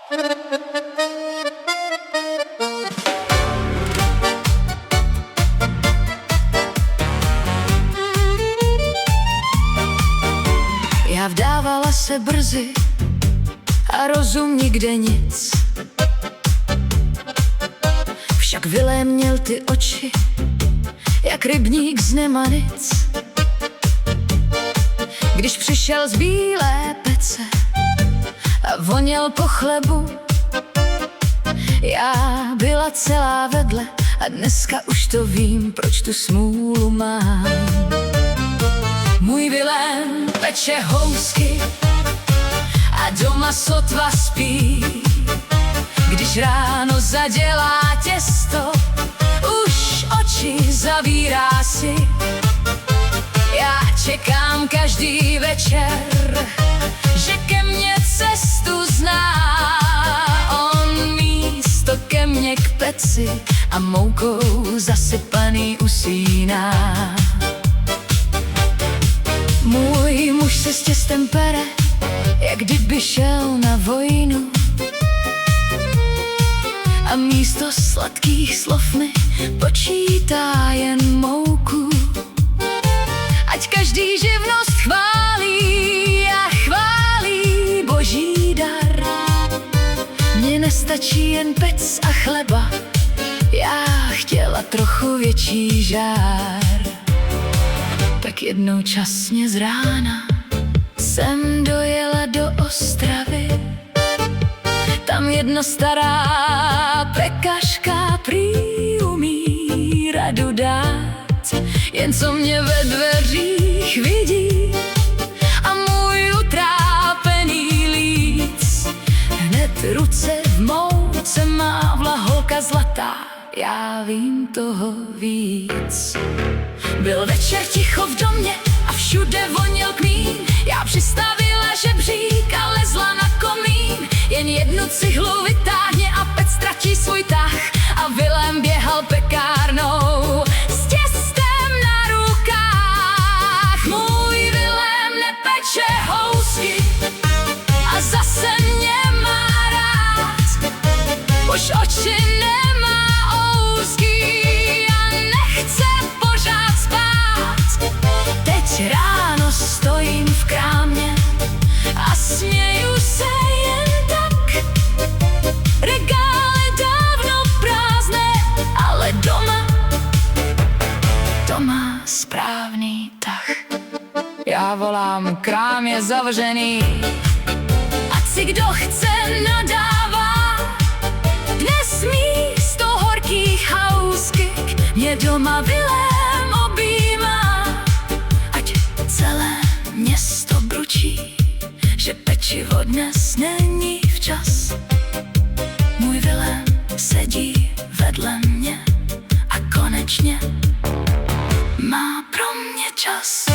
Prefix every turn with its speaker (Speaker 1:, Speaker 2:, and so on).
Speaker 1: Já vdávala se brzy a rozum nikde nic. Však Vilém měl ty oči, jak rybník z Nemanic. Když přišel z bílé pece a voněl po chlebu, já byla celá vedle a dneska už to vím, proč tu smůlu mám. Můj Vilém peče housky a doma sotva spí. Když ráno zadělá těsto, už oči zavírá si. Já čekám každý večer, že ke mně cestu zná. On místo ke mně k peci a moukou zasypaný usíná. Můj muž se s těstem pere, jak kdyby šel na vojnu. A místo sladkých slov mi počítá jen mouku. Ať každý živnost chválí a chválí boží dar. Mně nestačí jen pec a chleba, já chtěla trochu větší žár. Tak jednou časně z rána jsem dojela do Ostravy. Tam jedna stará pekařka prý umí radu dát, jen co mě ve dveřích vidí a můj utrápený líc. Hned ruce v mouce mávla holka zlatá, já vím toho víc. Byl večer ticho v domě a všude voněl kmín. Já přistavila žebřík a lezla na komín. Jen jednu cihlu vytáhne a pec ztratí svůj tah. A Vilém běhal pekárnou s těstem na rukách. Můj Vilém nepeče housky a zase mě má rád. Už oči nemá ousky a nechce pořád spát. Teď ráno stojím v krámě a směju se jen tak. Regály dávno prázdné, ale doma správný tah. Já volám, krám je zavřený, ať si kdo chce nadává. Dnes místo horkých houskek mě doma Vilém objímá. Ať celé město bručí, že pečivo dnes není včas. Můj Vilém sedí vedle mě a konečně má pro mě čas.